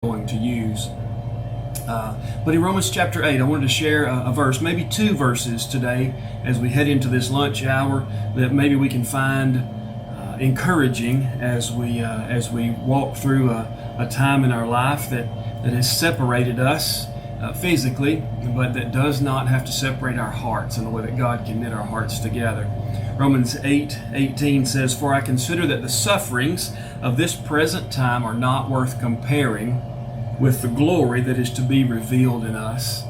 going to use. But in Romans chapter 8, I wanted to share a verse, maybe two verses today as we head into this lunch hour that maybe we can find encouraging as we walk through a time in our life that has separated us physically, but that does not have to separate our hearts in the way that God can knit our hearts together. Romans 8:18 says, "For I consider that the sufferings of this present time are not worth comparing with the glory that is to be revealed in us."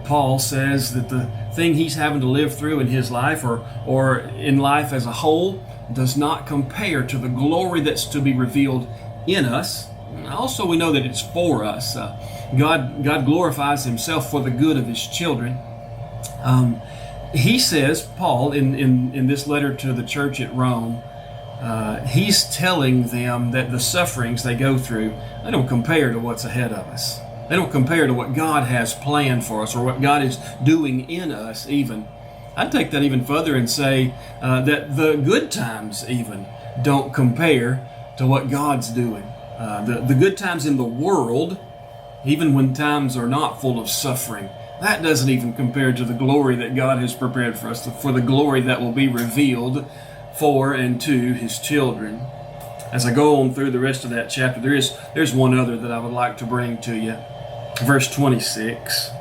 Paul says that the thing he's having to live through in his life or in life as a whole does not compare to the glory that's to be revealed in us. Also, we know that it's for us. God glorifies himself for the good of his children. He says, Paul, in this letter to the church at Rome, he's telling them that the sufferings they go through, they don't compare to what's ahead of us. They don't compare to what God has planned for us or what God is doing in us even. I'd take that even further and say that the good times even don't compare to what God's doing. The good times in the world, even when times are not full of suffering, that doesn't even compare to the glory that God has prepared for us, for the glory that will be revealed for and to his children. As I go on through the rest of that chapter, there's one other that I would like to bring to you. Verse 26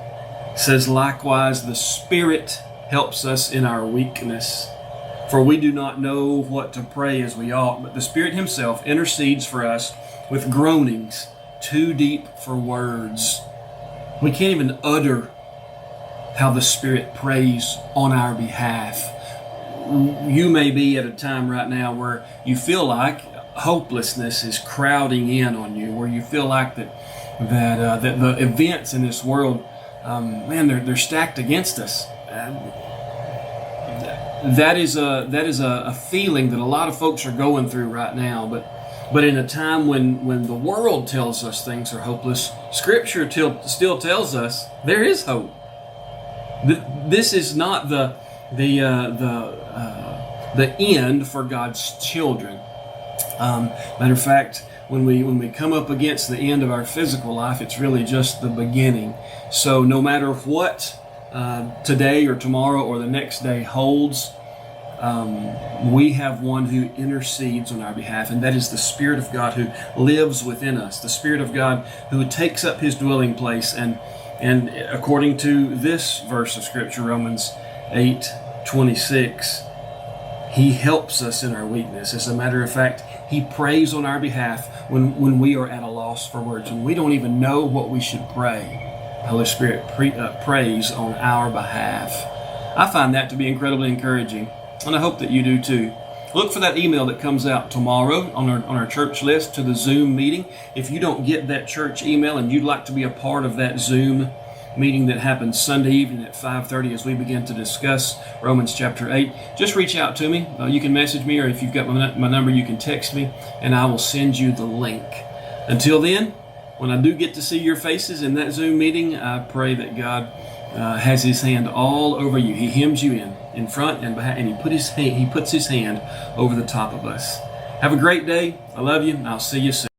says, "Likewise the Spirit helps us in our weakness. For we do not know what to pray as we ought, but the Spirit himself intercedes for us with groanings too deep for words." We can't even utter how the Spirit prays on our behalf. You may be at a time right now where you feel like hopelessness is crowding in on you, where you feel like that the events in this world, they're stacked against us. That is a feeling that a lot of folks are going through right now. But in a time when the world tells us things are hopeless, Scripture still tells us there is hope. This is not the end for God's children. Matter of fact, when we come up against the end of our physical life, it's really just the beginning. So no matter what today or tomorrow or the next day holds, we have one who intercedes on our behalf, and that is the Spirit of God who lives within us, the Spirit of God who takes up his dwelling place. And according to this verse of Scripture, Romans 8:26, he helps us in our weakness. As a matter of fact, he prays on our behalf when we are at a loss for words, when we don't even know what we should pray. The Holy Spirit prays on our behalf. I find that to be incredibly encouraging, and I hope that you do too. Look for that email that comes out tomorrow on our church list to the Zoom meeting. If you don't get that church email and you'd like to be a part of that Zoom meeting that happens Sunday evening at 5:30 as we begin to discuss Romans chapter 8, just reach out to me. You can message me, or if you've got my number, you can text me, and I will send you the link. Until then, when I do get to see your faces in that Zoom meeting, I pray that God has his hand all over you. He hems you in front and behind, and he puts his hand over the top of us. Have a great day. I love you, and I'll see you soon.